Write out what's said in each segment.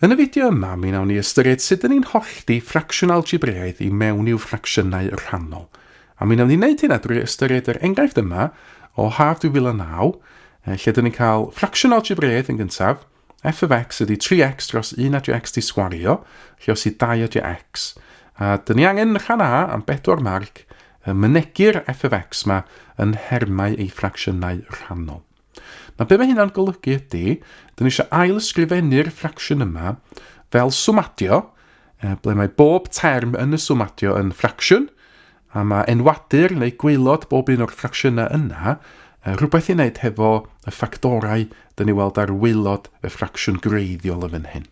Yn y fideo yma, mi wnawn ni ystyried sut ydyn ni'n hollti ffracsiwn algebraidd I mewn i'w ffracsiynau rhannol. A mi wnawn ni wneud hynna drwy ystyried yr enghraifft yma o Haf 2009, lle ydyn ni'n cael ffracsiwn algebraidd yn gyntaf. F of x ydy 3x dros 1 ydych x di sgwario, lle os I 2 ydych x. A dyn ni angen rhan A am 4 marc, mynegi'r f of x yma yn nhermau ei ffracsiynau rhannol. Na be mae hynna'n golygu ydy, dyn ni eisiau ail ysgrifennu'r ffracsiwn yma fel swmadio, ble mae bob term yn y swmadio yn ffracsiwn, a mae enwadur neu gwaelod bob un o'r ffracsiynau yna, rhywbeth I wneud hefo y ffactorau dyn ni weld ar waelod y ffracsiwn greiddiol yn fan hyn.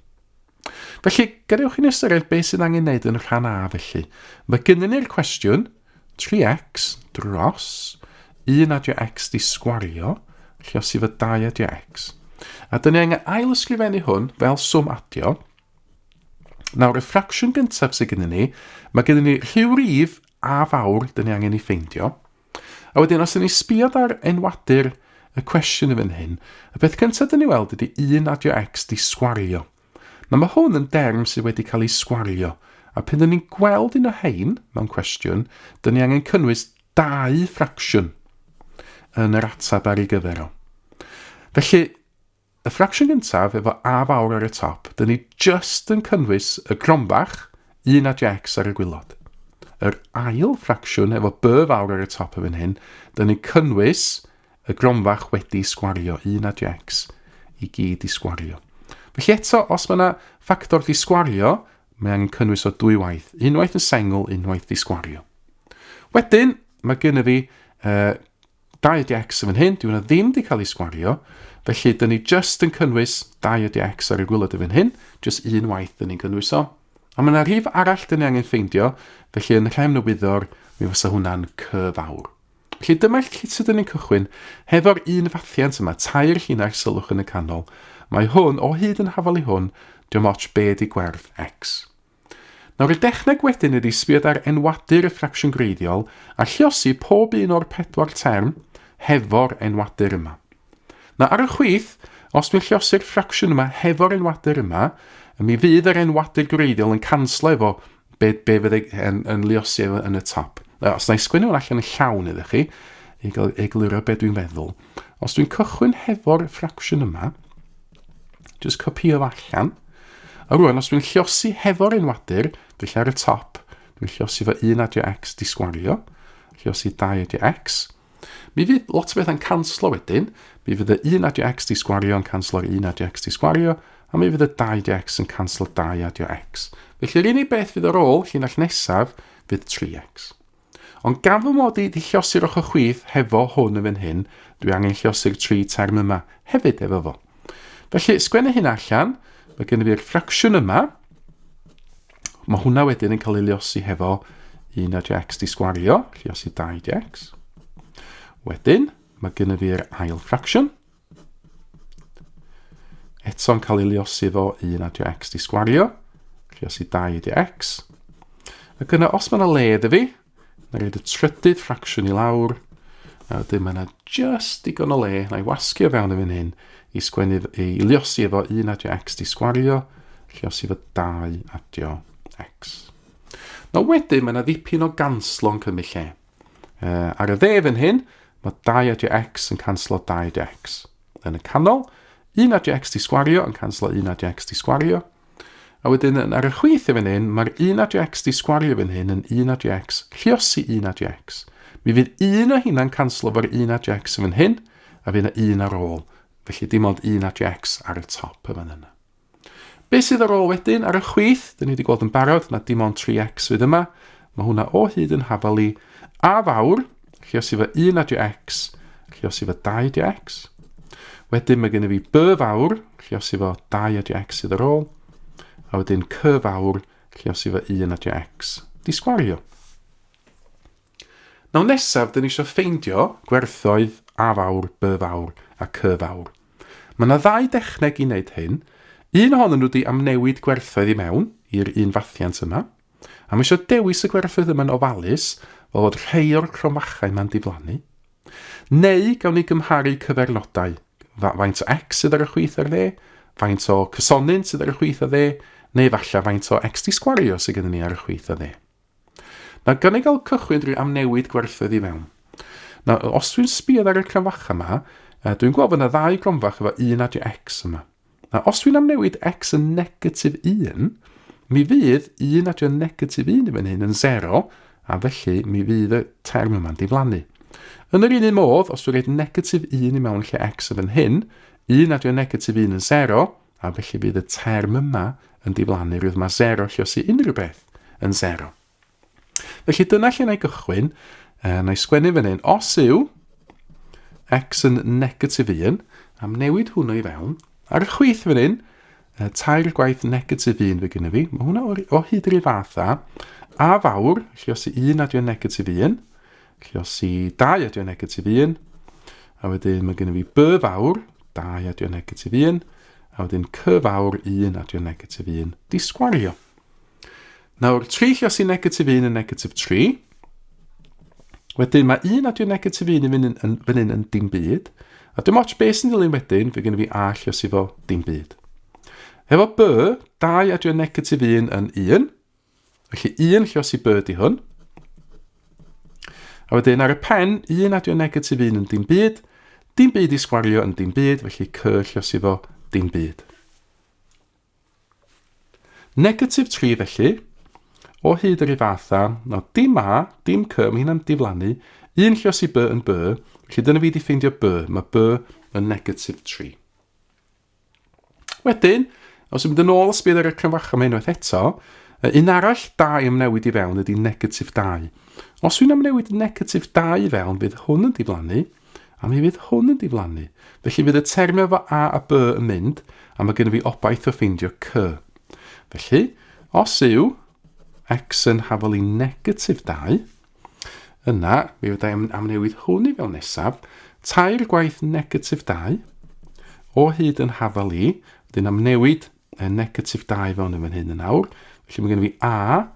Felly, gadewch chi'n ystyried beth sy'n angen wneud yn rhan A felly. Mae gynnu ni'r cwestiwn 3x dros 1 ydych x di sgwario, lle os I fy 2 ydych x. A dyn ni angen ail ysgrifennu hwn fel swmadio. Nawr, y ffracsiwn gyntaf sydd gyda ni, mae gyda ni rhyw rif a fawr dyn ni angen I ffeindio. A wedyn, os ydyn ni sbïod ar enwadur y cwestiwn yn fan hyn, y beth cyntaf dyn ni weld ydy 1 ydych x di sgwario. Na mae hwn yn derm sydd wedi cael ei sgwario, a pan dyn ni'n gweld un o hein mewn cwestiwn, dyn ni angen cynnwys 2 ffracsiwn yn yr atab ar ei gyfer o. Felly, y ffracsiwn gyntaf efo a fawr ar y top, dyn ni just yn cynnwys y gronfach 1 ydych x ar y gwylod. Yr ail ffracsiwn efo b fawr ar y top yn hyn, dyn ni cynnwys y gronfach wedi sgwario 1 ydych x I gyd I sgwario. Felly eto, os mae yna ffactor di sgwario, mae angen cynnwys o 2 waith. Unwaith yn sengl, unwaith di sgwario. Wedyn, mae gynnu fi 2 ydych x yn fan hyn, dwi'n ddim di cael ei sgwario, felly dyn ni just yn cynnwys 2 ydych x ar y gwylod yn fan hyn, just 1 waith dyn ni'n cynnwys o. A mae yna rhif arall dyn ni angen ffeindio, felly yn y rhem newyddior, mi fysa hwnna'n c fawr. Felly dyma'r lle sydd ni'n cychwyn, hefo'r un fathiant yma, tair llinell sylwch yn y canol. Mae hwn, o hyd yn hafal I hwn, diolch ots be di gwerth x. Nawr, y dechneg wedyn ydy sbïod ar enwadur y ffracsiwn greiddiol a lluosi pob un o'r 4 term hefo'r enwadur yma. Na ar y chwith, os dwi'n lluosi'r ffracsiwn yma hefo'r enwadur yma, mi fydd yr enwadur greiddiol yn canslo efo be fydd yn lluosi yn y top. Os na I sgwennu hwn allan yn llawn iddo chi, I egluro be dwi'n feddwl. Os dwi'n cychwyn hefo'r ffracsiwn yma, just copio fo allan. A rwan, os dwi'n lluosi hefo'r enwadur, felly ar y top, dwi'n lluosi fo 1 ydych x di sgwario, lluosi 2 ydych x. Mi fydd lot o beth yn canslo wedyn, mi fydd y 1 ydych x di sgwario yn canslo'r 1 ydych x di sgwario, a mi fydd y 2 ydych x yn canslo 2 ydych x. Felly'r unig beth fydd ar ôl, llinell nesaf, fydd 3x. Ond gan fy mod I di lliosi'r ochr chwith hefo hwn yn fan hyn, dwi angen lliosi'r 3 term yma hefyd efo fo. Felly, sgwennu hyn allan, mae gen I fi'r ffracsiwn yma. Mae hwnna wedyn yn cael ei liosi hefo 1 ydych x di sgwario, liosi 2 ydych x. Wedyn, mae gen I fi'r ail ffracsiwn. Eto'n cael ei liosi efo 1 ydych x di sgwario, liosi 2 ydych x. Ac yna, os mae yna le iddo fi, na reid y trydydd ffracsiwn I lawr, a wedyn mae yna just digon o le, na I wasgu o fewn y fan hyn, I liosi efo 1 ydych x di sgwario, liosi efo 2 ydych x. Nawr wedyn, mae yna ddipyn o ganslo yn cymryd lle. Ar y dde fan hyn, mae 2 ydych x yn canslo 2 ydych x. Yn y canol, 1 ydych x di sgwario yn canslo 1 ydych x di sgwario. A wedyn, ar y chwith fan hyn, mae'r 1 ydych x di sgwario fan hyn yn 1 ydych x, liosi 1 ydych x. Mi fydd un o hynna'n canslo fo'r 1 ydych x fan hyn, a fydd yna un ar ôl. Felly dim ond 1 ydych x ar y top y fan yna. Be sydd ar ôl wedyn ar y chwith, dyn ni wedi gweld yn barod, na dim ond 3x fydd yma. Mae hwnna o hyd yn hafal I a fawr, lluosi fo 1 ydych x, lluosi fo 2 ydych x. Wedyn mae gen I fi b fawr, lluosi fo 2 ydych x sydd ar ôl. A wedyn c fawr, lluosi fo 1 ydych x di sgwario. Nawr nesaf, dyn ni eisiau ffeindio gwerthoedd a fawr, b fawr a c fawr. Mae yna 2 dechneg I wneud hyn. Un ohonyn nhw wedi amnewid gwerthoedd I mewn i'r un fathiant yma. A mae eisiau dewis y gwerthoedd yma'n ofalus fel fod rhai o'r cromachau yma'n diflannu. Neu gawn ni gymharu cyfernodau. Faint o x sydd ar y chwith ar dde faint o cysonyn sydd ar y chwith o dde, neu falle faint o x di sgwario sydd gyda ni ar y chwith o dde. Na, gan i gael cychwyn drwy amnewid gwerthoedd i fewn. Na, os dwi'n sbiodd ar y cronfach yma, dwi'n gweld bod yna ddau gronfach efo 1 adio x yma. Na, os dwi'n amnewid x yn negatif 1, mi fydd 1 adio negatif 1 i fan hyn yn 0, a felly mi fydd y term yma'n diflannu. Yn yr un modd, os dwi'n rhaid negatif 1 i mewn lle x y fan hyn, 1 adio negatif 1 yn 0, a felly bydd y term yma yn diflannu, rwydd mae 0 lluosi unrhyw beth yn 0. Felly dyna lle na i gychwyn, na i sgwennu fan hyn, os yw x yn negatif 1, am newid hwnnw i fewn, ar y chwith fan hyn, tair gwaith negatif 1 fe gyda fi, mae hwnna o hyd i'r fath a fawr, lluosi 1 adio negatif 1, lluosi 2 adio negatif 1, a wedyn mae gyda fi b fawr, 2 adio negatif 1, a wedyn c fawr 1 adio negatif 1, di sgwario. Nawr, 3 lluosi negatif 1 yn negatif 3, wedyn mae 1 adio negatif 1 fan hyn yn dim byd, a dim ots beth sy'n dilyn wedyn, fe gyda fi a lluosi fo dim byd. Efo b, 2 adio negatif 1 yn 1, felly 1 lluosi b di hwn. A wedyn ar y pen, 1 adio negatif 1 yn dim byd i sgwario yn dim byd, felly c lluosi fo dim byd. Negatif 3 felly, o hyd yr fatha, no, dim a, dim c, mae hynna'n diflannu, 1 lluosi b yn b, felly dyna fi di ffeindio b, mae b yn negatif 3. Wedyn, os yw'n mynd yn ôl ysbydd ar y cronfach yma unwaith eto, un arall 2 ymnewid i fewn ydy negatif 2. Os wy'n ymnewid negatif 2 i fewn, bydd hwn yn diflannu, a mi fydd hwn yn diflannu. Felly bydd y termau efo a b yn mynd, a mae gennym fi obaith o ffeindio c. Felly, os yw x yn hafel i negatif 2, yna, mi fydd amnewid hwn i fewn nesaf, tair gwaith negatif 2, o hyd yn hafel i, dyn amnewid negatif 2 fewn yn fan hyn yn awr, felly mae gennym fi a,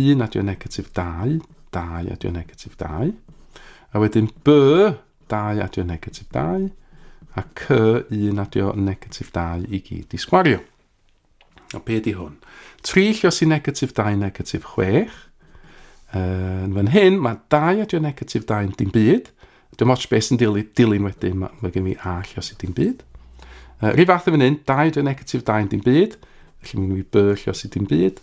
1 adio negatif 2, 2 adio negatif 2, a wedyn b, 2 adio negatif 2, a c, 1 adio negatif 2 i gyd i sgwario. O be di hwn? 3 lluosi negatif 2, negatif 6. Yn fan hyn, mae 2 adio negatif 2 yn dim byd. Dim ots beth sy'n dilyn wedyn, mae gen i a lluosi dim byd. Rhyw fath yn fan hyn, 2 adio negatif 2 yn dim byd. Felly mae gen i b lluosi dim byd.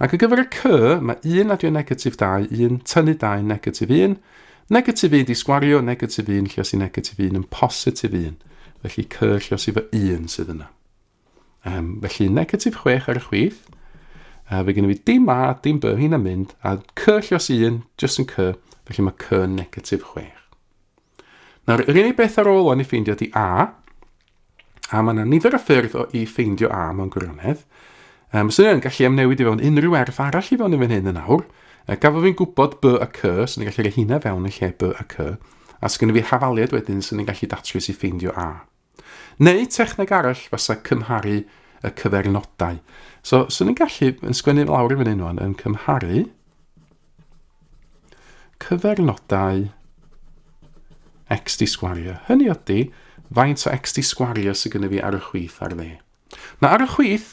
Ac ar gyfer y c, mae 1 adio negatif 2, 1 tynnu 2, negatif 1. Negatif 1 di sgwario, negatif 1 lluosi negatif 1 yn positif 1. Felly c lluosi fo 1 sydd yna. Felly negatif 6 ar y chwith. Fe gen i fi dim a, dim b, hyn yn mynd, a c lluosi 1, jyst yn c, felly mae c negatif 6. Nawr, yr unig beth ar ôl o'n i ffeindio di a mae yna nifer o ffyrdd i ffeindio a mewn gwirionedd. Swn i'n gallu amnewid i fewn unrhyw erth arall i fewn i fan hyn yn awr. Gafo fi'n gwybod b a c, swn i'n gallu rhoi hynna fewn yn lle b a c, a sgynnu fi hafaliad wedyn swn i'n gallu datrys i ffeindio a. Neu techneg arall fysa cymharu y cyfernodau. So, swn i'n gallu yn sgwennu lawr i fan hyn yn cymharu cyfernodau x di sgwario. Hynny ydy, faint o x di sgwario sydd gyda fi ar y chwith ar dde. Na, ar y chwith,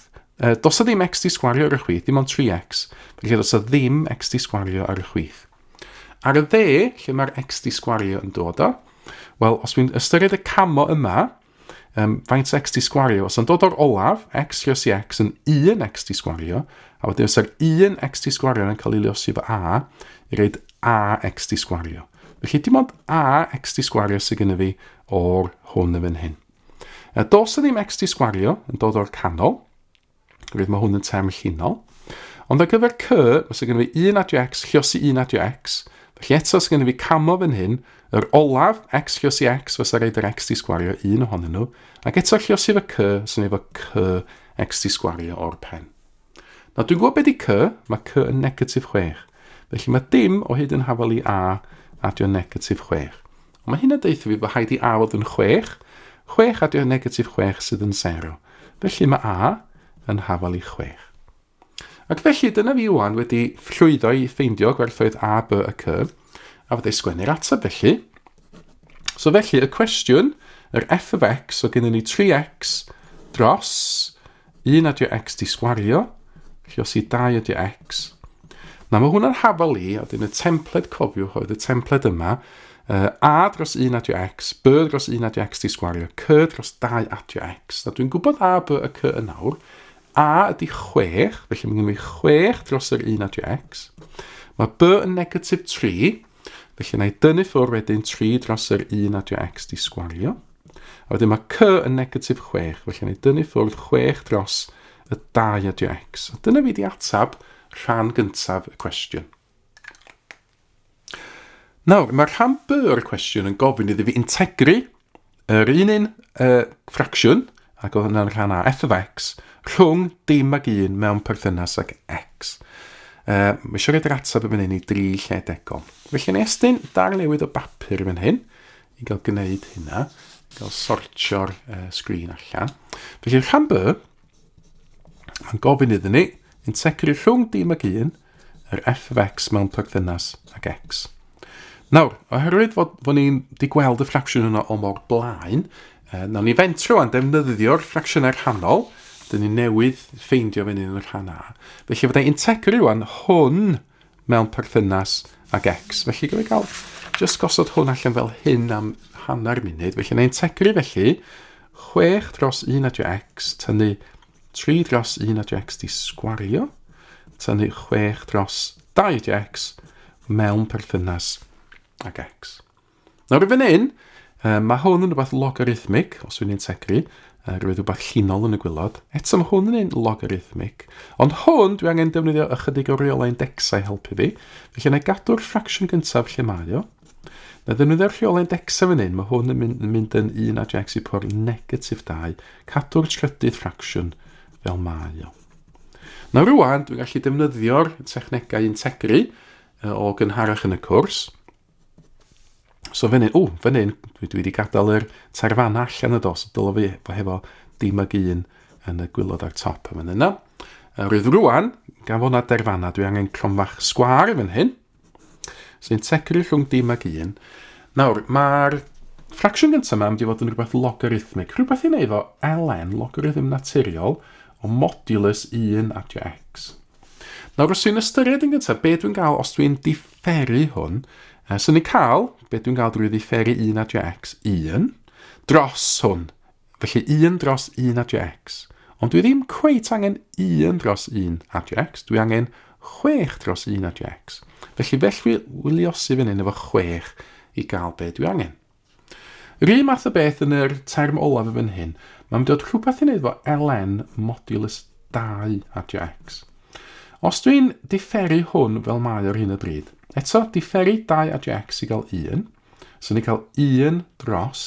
dos o ddim x di sgwario ar y chwith, dim ond 3x, felly dos o ddim x di sgwario ar y chwith. Ar y dde, lle mae'r x di sgwario yn dod o, wel, os dwi'n ystyried y camo yma, faint x di sgwario, os yn dod o'r olaf, x lluosi x yn 1 x di sgwario, a wedyn os yr 1 x di sgwario yn cael ei luosi fo a, i reid a x di sgwario. Felly dim ond a x di sgwario sydd gyda fi o'r hwn yn fan hyn. Dos o ddim x di sgwario yn dod o'r canol, rwydd mae hwn yn term llinol, ond ar gyfer c, sydd gyda fi 1 adio x lluosi 1 adio x, felly eto sydd gyda fi camo fan hyn, yr olaf x lluosi x fysa reid yr x di sgwario un ohonyn nhw, ac eto lluosi fo c, sy'n efo c x di sgwario o'r pen. Nawr dwi'n gwybod beth i c, mae c yn negatif 6, felly mae dim o hyd yn hafel i a adio negatif 6. Ond mae hynna deitha fi bod haid i a fod yn 6, 6 adio negatif 6 sydd yn 0. Felly mae a yn hafel i 6. Ac felly dyna fi wan wedi llwyddo i ffeindio gwerthoedd a, b a c, a fydde sgwennu'r ateb felly. So felly y cwestiwn, yr f of x, so gyda ni 3x dros 1 adio x di sgwario, lluosi 2 adio x. Na mae hwnna'n hafal i, a dyn y templed cofiwch oedd y templed yma, a dros 1 adio x, b dros 1 adio x di sgwario, c dros 2 adio x. Na dwi'n gwybod a, b, y c yn nawr. A ydy 6, felly mae gen i 6 dros yr 1 adio x. Mae b yn negatif 3, felly na i dynnu ffwrdd wedyn 3 dros yr 1 adio x di sgwario. A wedyn mae c yn negatif 6, felly na i dynnu ffwrdd 6 dros y 2 adio x. A dyna fi di atab rhan gyntaf y cwestiwn. Nawr, mae rhan b o'r cwestiwn yn gofyn iddi fi integru yr un ffracsiwn, ac oedd yna'n rhan a f of x, rhwng dim ag 1 mewn perthynas ag x. Mae eisiau rhaid yr atab yn fan hyn i 3 lle degol. Felly yn estyn darlewyd o bapur fan hyn, i gael gwneud hynna, i gael sortio'r sgrin allan. Felly rhan b, mae'n gofyn iddyn ni, integru rhwng dim ag 1, yr f of x mewn perthynas ag x. Nawr, oherwydd fod ni'n di gweld y ffracsiwn yna o mor blaen, nawn ni fentro yn defnyddio'r ffracsiynau rhannol, dyn ni newydd ffeindio fan hyn yn rhan A. Felly fydda integru rwan hwn mewn perthynas ag x. Felly gyda gael just gosod hwn allan fel hyn am hanner munud. Felly na integru felly 6 dros 1 adio x, tynnu 3 dros 1 adio x di sgwario, tynnu 6 dros 2 adio x mewn perthynas ag x. Nawr i fan hyn, mae hwn yn rhywbeth logarithmic, os dwi'n integru, rhywbeth rhywbeth llinol yn y gwylod. Eto mae hwn yn un logarithmic. Ond hwn, dwi angen defnyddio ychydig o reolau indexau helpu fi. Felly na i gadw'r ffracsiwn gyntaf lle mae o. Na ddefnyddio'r reolau indexau fan hyn, mae hwn yn mynd yn 1 adio x i po'r negatif 2. Cadw'r trydydd ffracsiwn fel mae o. Na rwan, dwi'n gallu defnyddio'r technegau integru o gynharach yn y cwrs. So fan hyn, dwi wedi gadael yr terfanna allan y dos, dylo fi hefo dim ag 1 yn y gwylod ar top yma yna. Rwydd rwan, gan fod na derfanna, dwi angen cromfach sgwar fan hyn. So integru rhwng dim ag 1. Nawr, mae'r ffracsiwn gyntaf yma yn mynd i fod yn rhywbeth logarithmic. Rhywbeth i wneud efo ln, logarithm naturiol, o modulus 1 adio x. Nawr, os dwi'n ystyried yn gyntaf, be dwi'n gael os dwi'n differu hwn, so ni'n cael, beth dwi'n gael drwy ddifferu 1 adio x, 1, dros hwn. Felly 1 dros 1 adio x. Ond dwi ddim cweit angen 1 dros 1 adio x, dwi angen 6 dros 1 adio x. Felly wyliosi fan hyn efo 6 i gael beth dwi angen. Yr un math o beth yn yr term olaf fan hyn, mae'n dod rhywbeth i wneud efo ln modulus 2 adio x. Os dwi'n differu hwn fel mae ar hyn o bryd, eto, differu 2 adio x i gael 1. So ni'n cael 1 dros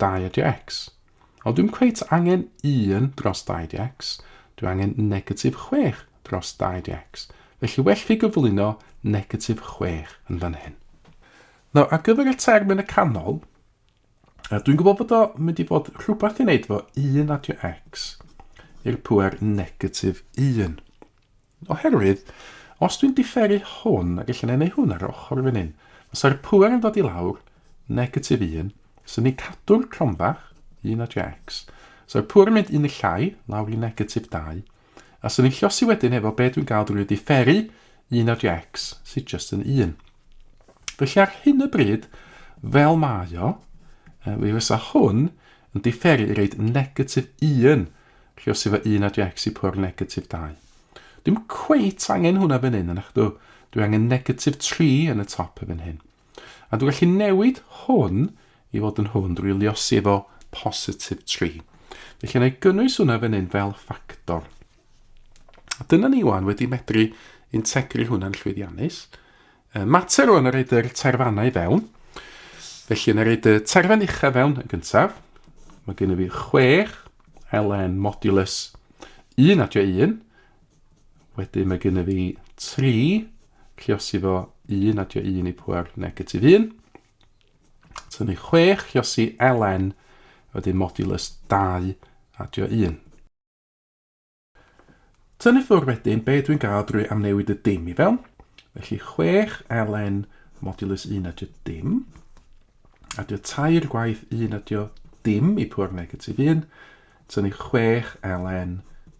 2 adio x. Ond dwi'n cweit angen 1 dros 2 adio x. Dwi'n angen negatif 6 dros 2 adio x. Felly well fi gyflwyno negatif 6 yn fan hyn. Nawr, ar gyfer y term yn y canol, dwi'n gwybod bod o mynd i fod rhywbeth i wneud fo 1 adio x i'r pŵer negatif 1. Oherwydd, os dwi'n differu hwn, ac allan ei hwn ar ochr fan hyn, os yr pŵer yn dod i lawr, negatif 1, so ni cadw'r cromfach, 1 adio x. So yr pŵer yn mynd un y llai, lawr i negatif 2, a so ni'n llosi wedyn efo beth dwi'n gael drwy differu 1 adio x, sydd just yn 1. Felly ar hyn y bryd, fel mae o, fe fysa hwn yn differu i reid negatif 1, llosi efo 1 adio x i pŵer negatif 2. Dwi'n cweit angen hwnna fan hyn, dwi angen negatif 3 yn y top fan hyn. A dwi'n gallu newid hwn i fod yn hwn drwy liosi efo positif 3. Felly na i gynnwys hwnna fan hyn fel ffactor. A dyna ni wan wedi medru integru hwnna'n llwyddiannus. Mater o'n rhaid yr terfannau fewn. Felly yna rhaid y terfan uchaf fewn yn gyntaf. Mae gen i fi 6 ln modulus 1 adio 1. Wedyn mae gen i fi 3, lluosi fo 1 adio 1 i pŵer negatif 1. Tynnu 6, lluosi ln, wedyn modulus 2 adio 1. Tynnu ffwrdd wedyn, be dwi'n gael drwy amnewid y dim i fewn. Felly 6 ln modulus 1 adio dim. Adio 3 gwaith 1 adio dim i pŵer negatif 1. tynnu 6 ln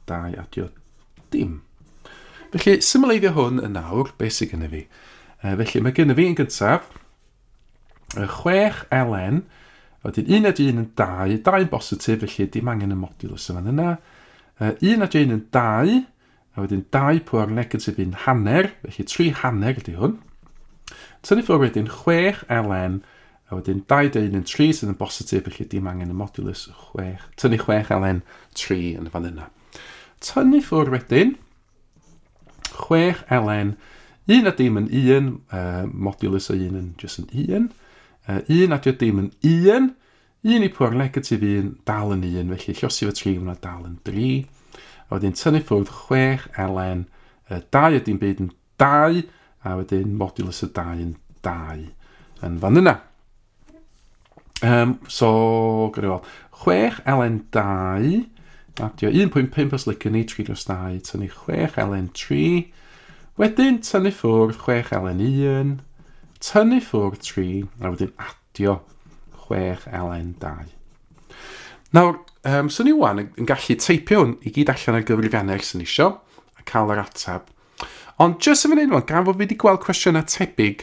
2 adio dim. Felly, symleiddio hwn yn nawr, beth sydd gennym fi? Felly, mae gennym fi yn gyntaf 6 ln, wedyn 1 ad 1 yn 2, 2 yn bositif, felly dim angen y modulus yma yna. 1 ad 1 yn 2, a wedyn 2 pwyr negatif 1 hanner, felly 3 hanner ydy hwn. Tynnu ffwrdd wedyn 6 ln, a wedyn 2 ad 1 yn 3 sydd yn bositif, felly dim angen y modulus 6. Tynnu 6 ln 3 yn fan yna. Tynnu ffwrdd wedyn 6 ln, 1 ad dim yn 1, modulus o 1 yn just yn 1. 1 ad dim yn 1, 1 i pwyr negatif 1, dal yn 1, felly llosi fy 3 hwnna dal yn 3. A wedyn tynnu ffwrdd 6 ln, 2 ad dim byd yn 2, a wedyn modulus y 2 yn 2 yn fan yna. So, gyda fel 6 ln 2, adio 1.5 os lycan ni, 3 dros 2, tynnu 6 ln 3, wedyn tynnu ffwrdd 6 ln 1, tynnu ffwrdd 3, a wedyn adio 6 ln 2. Nawr, so ni wan yn gallu teipio hwn i gyd allan ar gyfrifiannau sy'n isio, a cael yr ateb. Ond jyst yn fan hyn, gan fod fi wedi gweld cwestiynau tebyg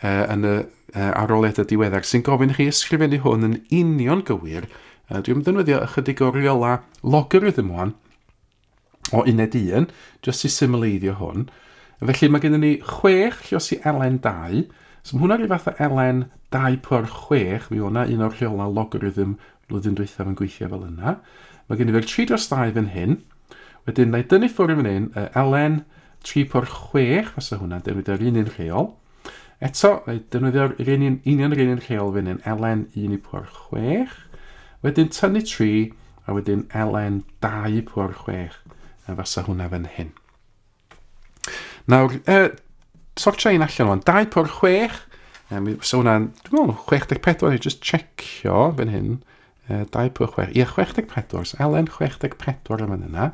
yn y arholiadau diweddar sy'n gofyn i chi ysgrifennu hwn yn union gywir, dwi'n defnyddio ychydig o reola logarithm wan o 1 1, jyst i symleiddio hwn. Felly mae gennym ni 6 llosi ln 2, so mae hwnna rhyw fath o ln 2 pwyr 6, mi hwnna un o'r reola logarithm blwyddyn dwythaf yn gweithio fel yna. Mae gennym ni'r 3 dros 2 fan hyn, wedyn na i dynnu ffwrdd fan hyn, ln 3 pwyr 6, fysa hwnna, defnyddio'r un rheol. Eto, defnyddio'r union yr un rheol fan hyn, ln 1 pwyr 6, wedyn tynnu 3, a wedyn ln 2 pwyr 6, fysa hwnna fan hyn. Nawr, sortio un allan o'n 2 pwyr 6, so hwnna'n, dwi'n meddwl, 64, i just checio fan hyn, 2 pwyr 6, ie, 64, ln 64 fan yna,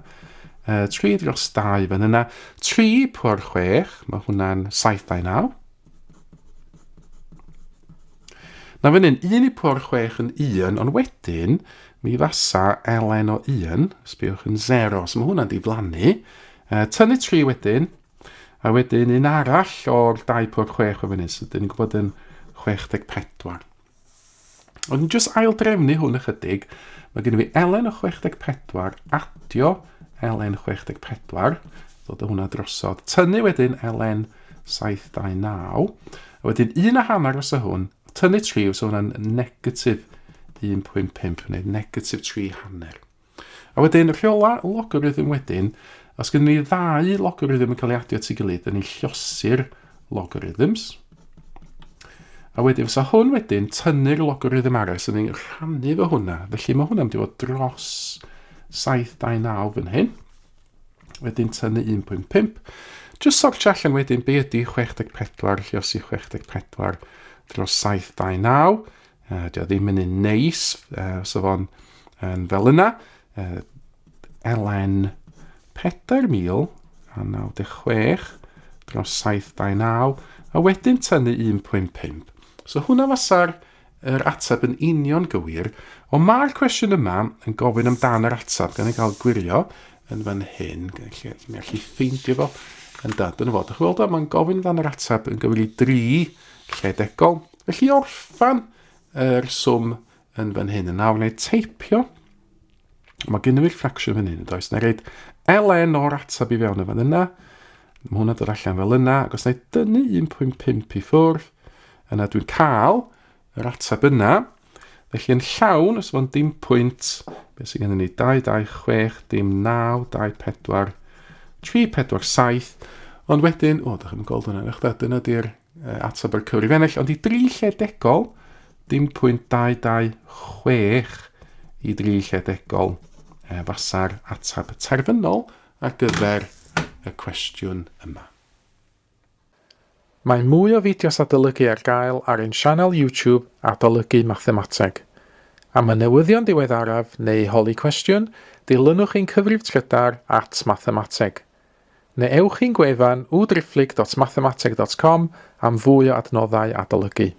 3 dros 2 fan yna, 3 pwyr 6, mae hwnna'n 7/9. Na fan hyn, 1 i pwyr 6 yn 1, ond wedyn, mi fasa ln o 1, sbiwch yn 0, so mae hwnna'n diflannu. Tynnu 3 wedyn, a wedyn un arall o'r 2 pwyr 6 o fan hyn, so dyn ni'n gwybod yn 64. Ond jyst ail drefnu hwn ychydig, mae gennym fi ln o 64 adio ln 64, ddod o hwnna drosodd. Tynnu wedyn ln 7/9, a wedyn 1.5 os o hwn, tynnu 3, so hwnna'n negatif 1.5, neu negatif 3 hanner. A wedyn rheola logarithm wedyn, os gen ni 2 logarithm yn cael ei adio at ei gilydd, yn ei llosi'r logarithms. A wedyn, fysa hwn wedyn tynnu'r logarithm arall, so ni'n rhannu fo hwnna. Felly mae hwnna'n mynd i fod dros 7/9 fan hyn. Wedyn tynnu 1.5. Just sortio allan wedyn be ydy 64 llosi 64 dros 7/9. Dio ddim yn un neis, so fo'n fel yna. ln 4,096 dros 7/9, a wedyn tynnu 1.5. So hwnna fasa'r ateb yn union gywir, ond mae'r cwestiwn yma yn gofyn amdan yr ateb gan ei gael gwirio yn fan hyn. Mi'n gallu ffeindio fo yn dad yn y fod. Ych weld o, mae'n gofyn amdan yr ateb yn gyfri 3 lledegol. Felly orffan yr swm yn fan hyn. Nawr, wna i teipio. Mae gen i'r ffracsiwn fan hyn, does? Na reid ln o'r ateb i fewn y fan yna. Mae hwnna dod allan fel yna. Ac os na i dynnu 1.5 i ffwrdd, yna dwi'n cael yr ateb yna. Felly yn llawn, os fo'n dim pwynt, beth sydd gen i ni, 2, 2, 6, dim 9, 2, 4, 3, 4, 7. Ond wedyn, dach chi'n gweld hwnna, dyna di'r ateb yr cyfrifennill. Ond i 3 lledegol, dim pwynt 2, 2, 6 i 3 lledegol fasa'r ateb terfynol ar gyfer y cwestiwn yma. Mae mwy o fideos adolygu ar gael ar ein sianel YouTube Adolygu Mathemateg. Am y newyddion diweddaraf neu holi cwestiwn, dilynwch ein cyfrif trydar @mathemateg. Neu ewch i'n gwefan www.mathemateg.com am fwy o adnoddau adolygu.